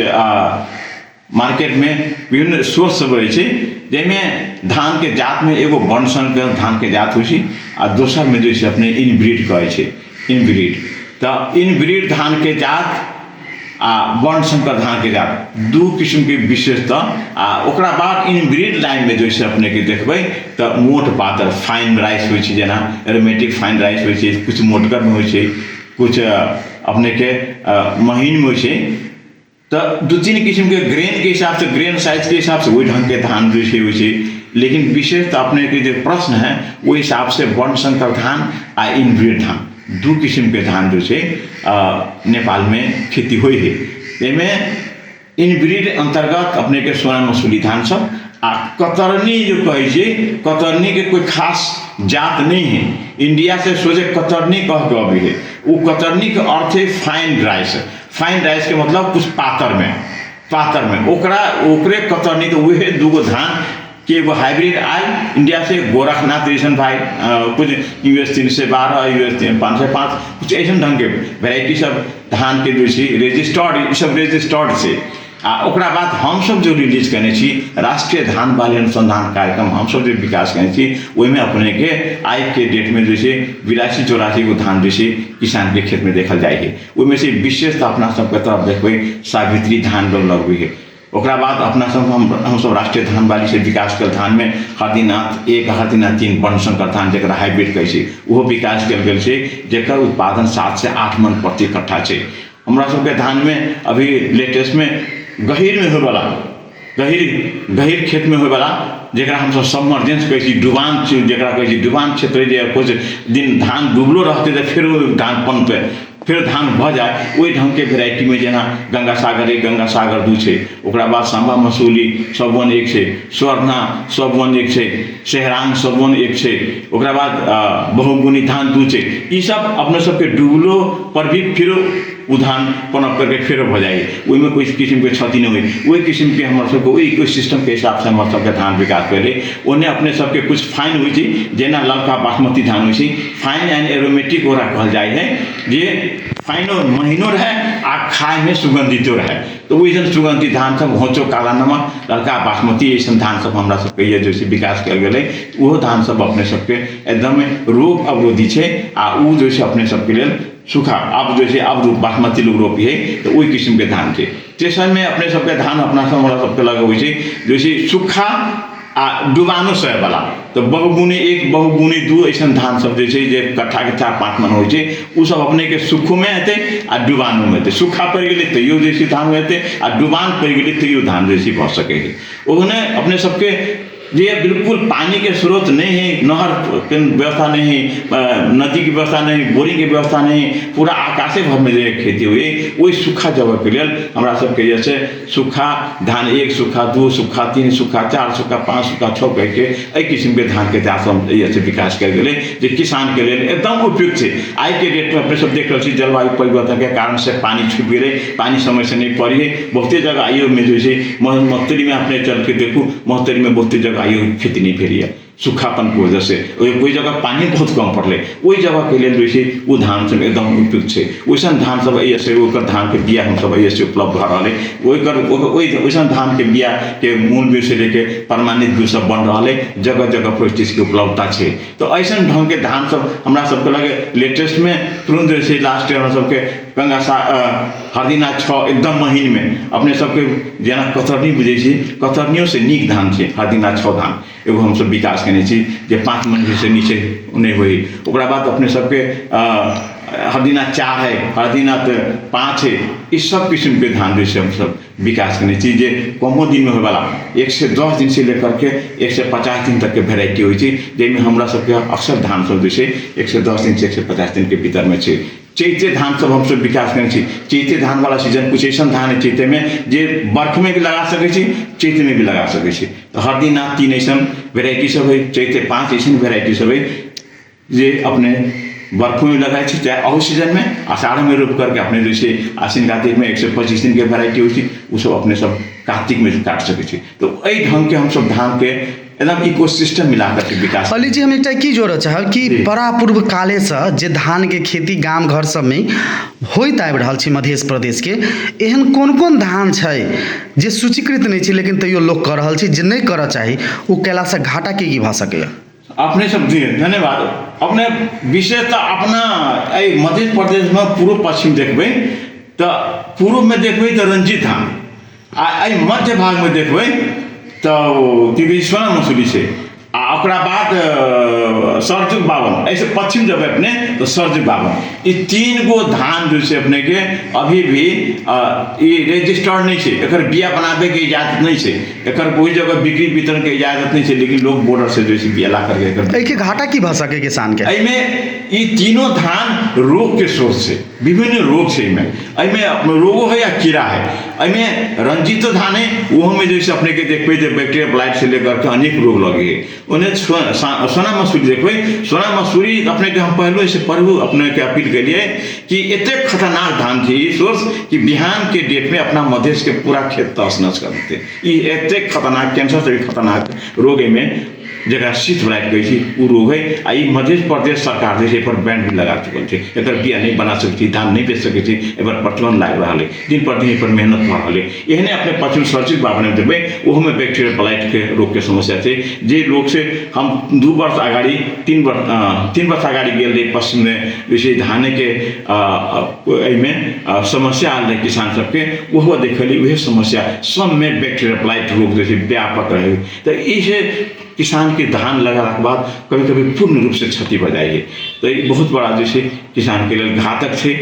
मार्केट में विभिन्न सोर्स सब रही है, जिसमें धान के जात में एगो बनसन के धान के जात हुई आ दोसर में जैसे अपने इनब्रीड कहे इनब्रीड। तो इनब्रीड धान के जात आ वर्ण संकर धान के जात दू किस्म के विशेषता आ ओकरा बाद इनब्रीड लाइन में जैसे अपने के देखबै तो मोट पातर फाइन राइस होइ छै, जेना एरोमेटिक फाइन राइस होइ छै, कुछ मोटगर में होइ छै, कुछ अपने के महीन में होइ छै। तो दू तीन किस्म के ग्रेन के हिसाब से, ग्रेन साइज के हिसाब से वही ढंग के धान जो है वैसे, लेकिन विशेष तो अपने के जो प्रश्न है वो हिसाब से वर्ण संकर धान आ इनब्रीड धान दू किस्म के धान जो है नेपाल में खेती हुई है। इसमें इनब्रीड अंतर्गत अपने के सोना मसूरी धान सब आ कतरनी जो कहे छै, कतरनी के कोई खास जात नहीं है, इंडिया से सोचे कतरनी कह के अभी है। वो कतरनी के अर्थ है फाइन राइस। फाइन राइस के मतलब कुछ पातर में ओकरे कतरनी तो वही दूगो धान कि एगो हाइब्रिड आयल इंडिया से, गोरखनाथ जैसन भाई कुछ US 312 US 505 कुछ ऐसा ढंग के वेराइटी सब धान के जो है रजिस्टर्ड, सब रजिस्टर्ड से ओकरा बाद हम सब जो रिलीज करने छी राष्ट्रीय धान बाली अनुसंधान कार्यक्रम हम सब जो विकास करने छी ओहिमे अपने के आज के डेट में जैसे 82-84 गो धान जैसे किसान के खेत में देखल जाए है। ओहिमे से विशेष अपना सबके तरफ देखबै सावित्री धान लोग लगबै है। ओकरा बाद अपना सब हम सब राष्ट्रीय धान बाली से विकास कल धान में हरदीनाथ 1 हरदीनाथ 3 वर्ण संकर धान जरा हाइब्रिड कहै छै वो विकास कल गेल छै, जेकर उत्पादन 7 से 8 मन प्रति कट्ठा छै। हमरा सबके धान में अभी लेटेस्ट में गहीर में होयवाला, गहीर खेत में होयवाला जरा हम सब सबमर्जेंस कहै छी, डुबान जरा कहै छी, डुबान क्षेत्र जे कुछ दिन धान डूबलो रहते तो फिर धान पनपे, फिर धान भ जाए, वही ढंग के वेराइटी में जेना गंगा सागर 1 गंगा सागर 2 छै, ओकरा बाद सांबा मसूली सब 1 छै, स्वर्णा सब 1 छै, सेहरांग सब 1 छै, ओकरा बाद बहुगुणी धान 2 छै। ई सब अपने सबके डूबलो पर भी फिर वो धान पनप करके फिर हो जाए, वही कोई किस्म के क्षति नहीं हुई। वही किस्म के हमारे सबको वही इको सिस्टम के हिसाब से हमारे सबके धान विकास करे। उन्हें अपने सबके कुछ फाइन हुई थी, जेना ललका बासमती धान हुई थी, फाइन एंड एरोमेटिक ओकरा कहल जाए है, जे फाइनो महीनो रहे आ खाए में सुगंधितो रहे। तो वही सुगंधित धान सब होचो काला नमक ललका बासमती ऐसा धान सब हमरा सबके ये जैसे विकास कल गए वो धान सब अपने सबके एकदम रोग अवरोधी है आ उ जैसे अपने सबके लिए सूखा अब जैसे अब बासमती लोग रोपी है तो वही किस्म के धान थे। तेसर में अपने सबके धान अपना सब हमरा सबके लगे हुई जैसे सूखा आ डुबानो सह वाला, तो बहुगुणी 1 बहुगुणी 2 ऐसा धान सब जे कट्ठा के 4-5 मन हो सब अपने के सूखो में हेते आ डुबानो में हेते। सूखा पड़ गए तैयो जैसी धान हेते आ डुबान पड़ गए तैयो धान जैसी भ सके। ओहने अपने सबके ये बिल्कुल पानी के स्रोत नहीं है, नहर के व्यवस्था नहीं है, नदी की व्यवस्था नहीं, बोरिंग की व्यवस्था नहीं, पूरा आकाशे भर में जो खेती हुई वही सूखा जगह के लिए हमारा सबके जैसे सूखा धान 1 सूखा 2 सूखा 3 सूखा 4 सूखा 5 सूखा 6 कह के एहि किस्म के धान के जैसे विकास कर गए जो किसान के लिए एकदम उपयुक्त है। आज के डेट में अपने सब देख रहे हैं जलवायु परिवर्तन के कारण से पानी छूट गए, पानी समय से नहीं पड़ी है। बहुते जगह आइयो में जैसे महोत्तरी में अपने चल के देखूँ, महोत्तरी में बहुते जगह आइयो खेती नहीं फेरी है सूखापन की वजह से, कोई जगह पानी बहुत कम पड़े वही जगह के लिए जैसे वो धान सब एकदम उपयुक्त है। वैसा धान सब ऐसे धान के बिया हम सब ऐसे उपलब्ध हो रहा है, वैसा धान के बिया के मूल बीज से लेके प्रमाणित बीज सब बन रहा है, जगह जगह पर चीज की उपलब्धता है। तो ऐसा ढंग के धान सब हमारा सबके लगे लेटेस्ट में तुरंत जैसे लास्ट ईयर सबके गंगा हरदीनाथ 6 एकदम महीन में अपने सबके जेना कतरनी बुझे कतरनियों से नीक धान है हरदीनाथ 6 धान एगो हम सब विकास करने जे 5 मन से नीचे नहीं हुई। ओकरा बाद अपने सबके हरदीनाथ 4 है, हरदीनाथ 5 है, इस सब किस्म के धान जैसे हम सब विकास करने चाहिए कमो दिन में होने वाला 1 से 10 दिन से लेकर के 1 से 50 दिन तक के वेराइटी हुई थी, जिसमें हमारा सबके अक्सर धान सब जैसे 1 से 10 दिन से 1 से 50 दिन के भीतर में छे। चैते धान सब हम सब विकास करने छी। चैते धान वाला सीजन कुछ ऐसा धान है चैते में जे बर्फ में भी लगा सके छी, चैते में भी लगा सके छी। तो हरदीनाथ 3 ऐसा वेराइटी सब है, चैते 5 ऐसा वेराइटी सब है जे अपने बर्फों में लगाए थी, चाहे और सीजन में आषाढ़ में रोप करके अपने जैसे आश्विन कार्तिक में 125 दिन के वेराइटी हुई थी वो सब अपने सब कार्तिक में काट सके छी। तो यही ढंग के हम सब धान के एकदम इकोसिस्टम मिला करके विकास। अली जी हम एकटा की जोड़ऽ चाहब कि बड़ा पूर्व काले से जे धान के खेती गाम घर सब में होइत आबि रहल छै मध्य प्रदेश के, एहन कोन कोन धान छै जे सूचीकृत नहीं छै लेकिन तैयो लोग कर रहल छै, जे नहीं करऽ चाही ओ कैला से घाटा की भऽ सकैया? अपने सब दिए धन्यवाद। अपने विशेषतः अपना मध्य प्रदेश में पूर्व पश्चिम देखबे तो पूर्व में देखबे तो रंजीत धान, आ मध्य भाग में देखबे तो कि सोना मसूरी से, ओकरा बाद सरजुग बावन, ऐसे पश्चिम जब अपने तो सरजुग बावन, ये 3 गो धान जो से अपने के अभी भी ये रजिस्टर्ड नहीं है, एकर बिया बनाबे के इजाजत नहीं है, एकर कोई जगह बिक्री वितरण के इजाजत नहीं है, लेकिन लोग बॉर्डर से जो बिया ला करके के घाटा की भाषा के किसान के में ये तीनों धान रोग के स्रोत से, विभिन्न रोग से में रोगो है या कीड़ा है। में रंजीत धान है वो में जैसे अपने के देखबे तो बैक्टीरिया ब्लाइट से लेकर के अनेक रोग लगे है। उन्हें सोना मसूरी देखबे, सोना मसूरी अपने के हम पहले से प्रभु अपने के अपील के लिए कि इतने खतरनाक धान थी सोर्स कि बिहान के डेट में अपना मधेश के पूरा खेत तहस नहस कर देते। ये इतने खतरनाक कैंसर से भी खतरनाक रोग में जगह शीत ब्लाइट गई थी वो रोग है। आई मध्य प्रदेश सरकार जैसे पर बैन भी लगा चुकल थे, एक बिया नहीं बना सकती, धान नहीं बेच सके थे, एक प्रतिबंध लाग रहा है, दिन पर दिन पर मेहनत कर रहा है। यहने अपने पश्चिम सरचित बाबने देवे वो में बैक्टीरियल ब्लाइट के रोग के समस्या थे, जे रोग से हम 2 वर्ष अगाडि 3 वर्ष अगाडि गए पश्चिम में जैसे धाने के में समस्या आल रहे किसान सबके, वह देखली वह समस्या सब में बैक्टीरियल ब्लाइट रोग जैसे व्यापक रहे। तो इसे किसान के धान लगाने के बाद कभी कभी पूर्ण रूप से क्षति बजाई है, तो ये बहुत बड़ा जैसे किसान के लिए घातक थे।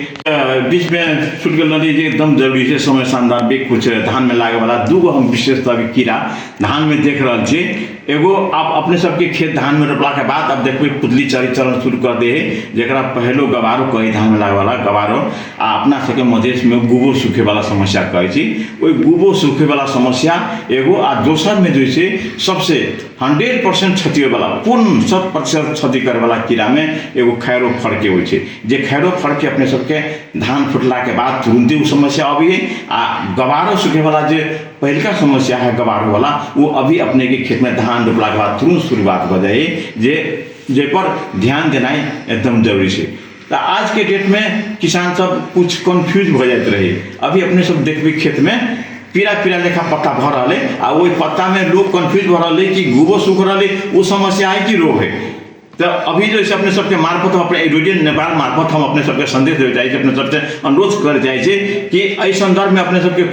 बीच में छूट गल नदी एकदम जरूरी है, समय शानदार भी कुछ धान में लागे वाला 2 गो हम विशेषता कीड़ा धान में देख रहा थे। एगो आप अपने सबके खेत धान में रोपला के बाद अब देखो पुतली चरण शुरू कर दे है, जरा पहलो गवारो कही धान में लागे वाला गवारो अपना सबके मधेश में गुबो सूखे वाला समस्या कहे थी, वही गुबो सूखे वाला समस्या एगो आ दोसर में जो है सबसे 100% क्षति वाला पूर्ण 100% क्षति करे वाला कीड़ा में एगो खैरो फड़के हो जे खैरो फड़के अपने सबके धान फुटला के बाद तुरंत वो समस्या अभी है। आ गवारो सूखे वाला जो पहलका समस्या है गवारो वाला वो अभी अपने के खेत में धान रोपला के बाद तुरंत शुरुआत हो जाए, जे पर ध्यान देना एकदम जरूरी है। तो आज के डेट में किसान सब कुछ कन्फ्यूज हो जाते रहे। अभी अपने सब देखबे खेत में पीला पीला लेखा पत्ता भर रहा है, आ वही पत्ता में लोग कन्फ्यूज हो रहा है कि गोबर सूख रहा है वो समस्या है कि रोग है। तो अभी जो अपने सबके मार्फत हम अपने रेडियो नेपाल मार्फत हम अपने सबके संदेश दे जाए, अपने सबसे अनुरोध कर जाए कि इस संदर्भ में अपने सबके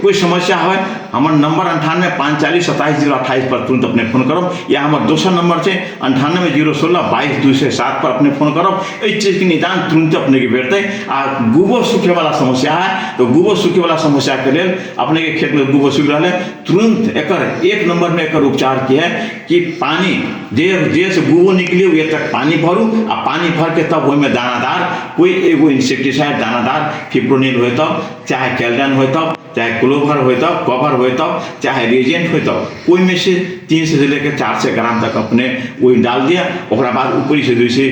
कोई समस्या है हमारे नंबर 9854277028 पर तुरंत अपने फोन करो, या हमारे दूसरा नंबर से 9801622207 पर अपने फोन करो। इस चीज़ की निदान तुरंत अपने के भेटते। आ गोबर सूखे वाला समस्या है तो गोबर सूखे वाला समस्या के लिए अपने के खेत में गोबर सूख रहा है, तुरंत एक नंबर में एक उपचार किया है कि पानी जे से गोबर निकले हुए तक पानी भरू, आ पानी भर के तब वही में दानादार कोई एगो इंसेक्टिसाइड दानादार फिप्रोनिल हो तब, चाहे कैल्डन हो तब, चाहे क्लोवर हो तब, कवर हो तब, चाहे रिएजेंट हो तब, कोई में से 300 से लेकर 400 ग्राम तक अपने वही डाल दिया। और बाद ऊपरी से जैसे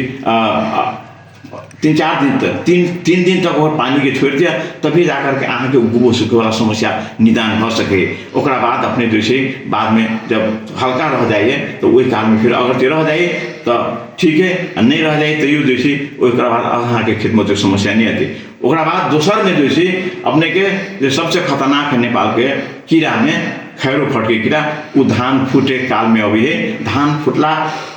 3-4 दिन तक 3 दिन तक और पानी के छोड़ दिया, तभी जाकर के अहाँ के गोबर सूखे वाला समस्या निदान हो सके। ओकरा बाद अपने जैसे बाद में जब हल्का रह जाइए तो वही काल में फिर अगर रह जाइए तो ठीक है, नहीं रह जाए तो यू जैसे ओकरा बाद अहाँ के खेत में तो समस्या नहीं आती। ओकरा बाद दोसर में जैसे अपने के जो सबसे खतरनाक है नेपाल के कीड़ा में खैरो फटके कीड़ा, वो धान फूटे काल में अभी है। धान फुटला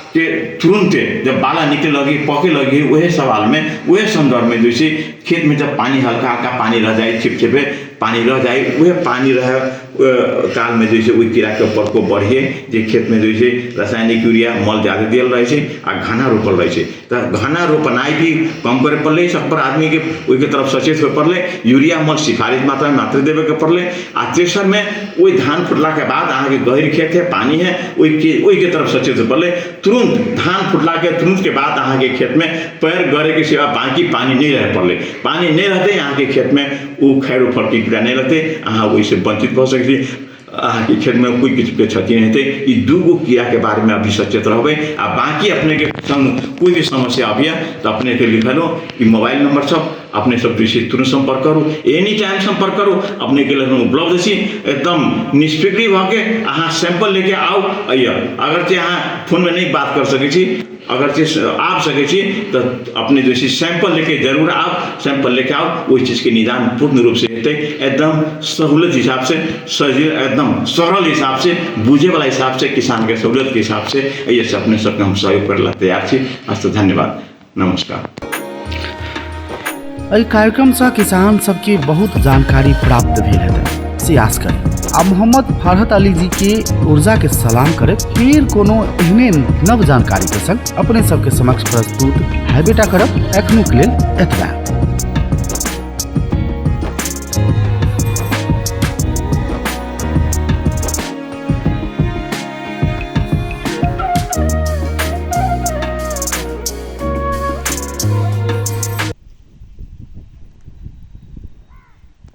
के तुरंत जब बाला निकले लगी पके लगी वही सवाल में वही संदर्भ में जैसे खेत में जब पानी हल्का हल्का पानी रह जाए, छिपछिपे पानी रह जाए, वह पानी रहे काल में जैसे वही कीड़ा के ऊपर को बढ़िए जे खेत में जैसे रासायनिक यूरिया मल ज़्यादा दियल रहे आ घना रोपल रहे, तो घना रोपनाई भी कम करे पड़े, सब पर आदमी के वही के तरफ सचेत हो पड़े, यूरिया मल सिफारिश मात्रा में मात्रा देवे के पड़े। आ तेसर में वही धान फुटला के बाद अहाँ के गहरी खेत है पानी है वही के तरफ सचेत हो पड़े। तुरंत धान फुटला के तुरंत के बाद अहाँ के खेत में पैर गरे के सिवा बाकी पानी नहीं रह पड़े, पानी नहीं रहते यहाँ के खेत में वो खैरो फटके कीड़ा नहीं रहते, अहाँ वही से वंचित हो सकते। अहाँ के खेत में कोई किसी के क्षति नहीं थे। ये 2 गो कीड़ा के बारे में अभी सचेत रहो। आ बाकी अपने के संग कोई भी समस्या अभी तो अपने के लिख लो ये मोबाइल नंबर सब अपने सब से तुरंत संपर्क करो, एनी टाइम संपर्क करो, अपने के लिए उपलब्ध छी एकदम निष्फिक्री भाके अहाँ सैंपल लेके आओ। अगर अहाँ फोन में नहीं बात कर सके छी अगर चीज आप सके छी तो अपने जो चीज सैंपल लेके जरूर आप सैंपल लेके आओ, वही चीज के निदान पूर्ण रूप से हेतै, एकदम सहूलत हिसाब से, एकदम सरल हिसाब से, बुझे वाला हिसाब से, किसान के सहूलत के हिसाब से ये से अपने सबके हम सहयोग करे ला तैयार छी। अस्त धन्यवाद, नमस्कार। एहि कार्यक्रम से किसान सबके बहुत जानकारी प्राप्त भेल हेतै से आस करी। आ मोहम्मद फरहत अली जी के ऊर्जा के सलाम करे फिर कोनो एहने नव जानकारी के संग अपने सबके समक्ष प्रस्तुत है बेटा करब। एखनुक लेल एतबा।